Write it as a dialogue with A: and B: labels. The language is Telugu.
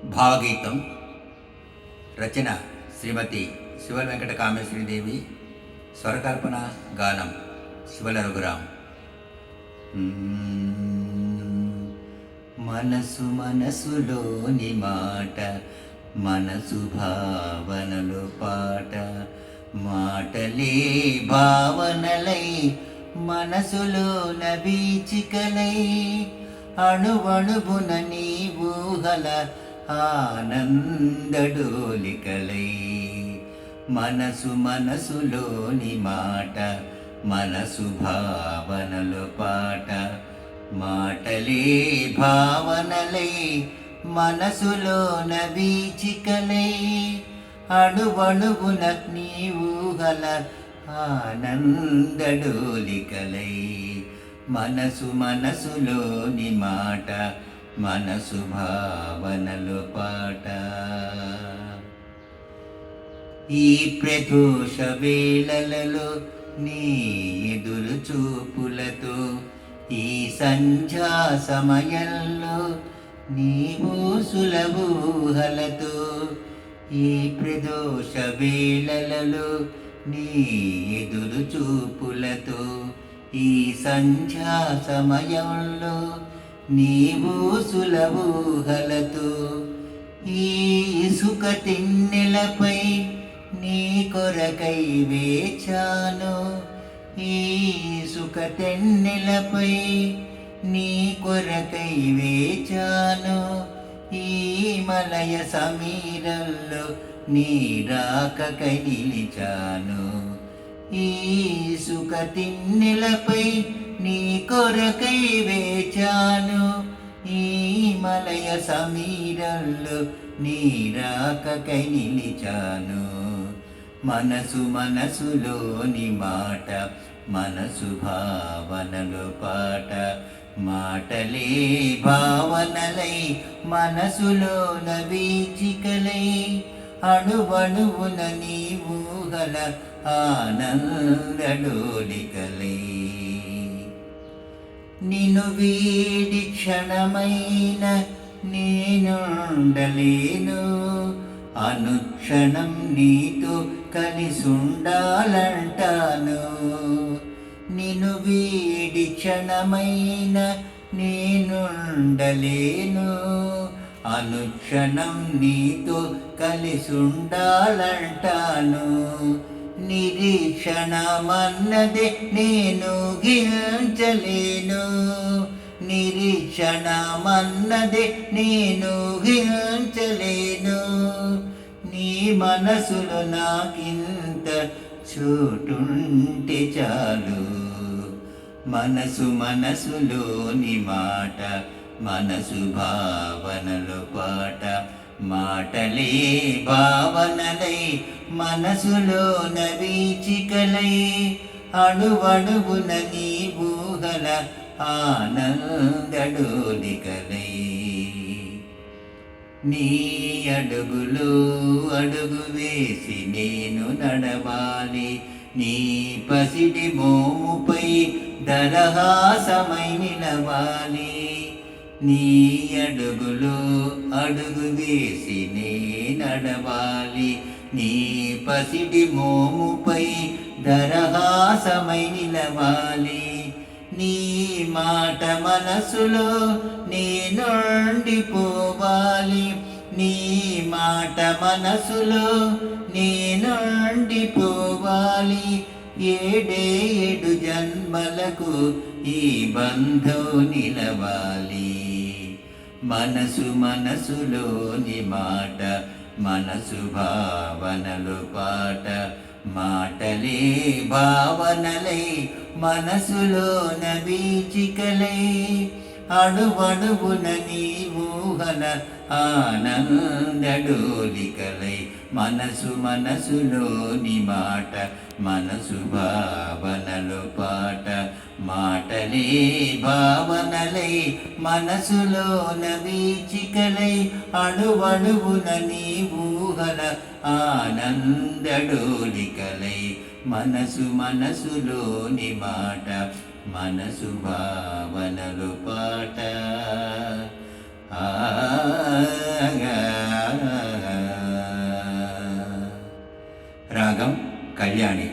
A: భావగీతం రచన శ్రీమతి శివల వెంకట కామేశ్వరీదేవి, స్వరకల్పన గానం శివల రఘురాం. మనసు మనసులోని మాట, మనసు భావనలు పాట, మాటలే భావనలై మనసులోన వీచికలై, అణువణువున నీ ఊహల ఆనందడోలికలై. మనసు మనసులోని మాట, మనసు భావనలు పాట, మాటలే భావనలై మనసులోన వీచికలై, అణువణువున నీ ఊహల ఆనందడోలికలై. మనసు మనసులోని మాట, మనసు భావనలు పాట. ఈ ప్రదోష వేళలలో నీ ఎదురు చూపులతో, ఈ సంధ్యా సమయంలో నీ ఊసుల ఊహలతో, ఈ ప్రదోష వేళలలో నీ ఎదురు చూపులతో, ఈ సంధ్యా సమయంలో నీ ఊసుల ఊహలతో, ఈ ఇసుక తిన్నెలపై నీ కొరకై వేచాను, ఈ ఇసుక తిన్నెలపై నీ కొరకై వేచాను, ఈ మలయ సమీరంలో నీ రాకకై నిలిచాను, ఈ ఇసుక తిన్నెలపై నీ కొరకై వేచాను, ఈ మలయ సమీరంలో నీ రాకకై నిలిచాను. మనసు మనసులోని మాట, మనసు భావనలు పాట, మాటలే భావనలై మనసులోన వీచికలై, అణువణువున నీ ఊహల ఆనందడోలికలై. నిన్ను వీడి క్షణమైన నేనుండలేను, అనుక్షణం నీతో కలిసుండాలంటాను. నిన్ను వీడి క్షణమైన నేనుండలేను, అనుక్షణం నీతో కలిసుండాలంటాను. నిరీక్షణమన్నదే నేను గిల్చలేను, నిరీక్షణమన్నదే నేను గిల్చలేను. నీ మనసులో నాకింత చోటుంటే చాలు. మనసు మనసులోని మాట, మనసు భావనలు పాట, మాటలే భావనలై మనసులోన వీచికలై, అణువణువున నీ ఊహల ఆనందడోలికలై. నీ అడుగులో అడుగు వేసి నేను నడవాలి, నీ పసిడి మోముపై దరహాసమై నిలవాలి. నీ అడుగులో అడుగు వేసి నే నడవాలి, నీ పసిడి మోముపై దరహాసమై నిలవాలి. నీ మాట మనసులో నేనుండిపోవాలి, నీ మాట మనసులో నేనుండిపోవాలి. ఏడు జన్మలకు ఈ బంధం నిలవాలి. మనసు మనసులోని మాట, మనసు భావనలు పాట, మాటలే భావనలై మనసులోన వీచికలై, అణువణువున నీ ఊహల ఆనందడోలికలై. మనసు మనసులోని మాట, మనసు భావనలు పాట, మాటలే భావనలై మనసులోన వీచికలై, అణువణువున నీ ఊహల ఆనందడోలికలై. మనసు మనసులోని మాట, మనసు భావనలు పాట. కళ్యాణి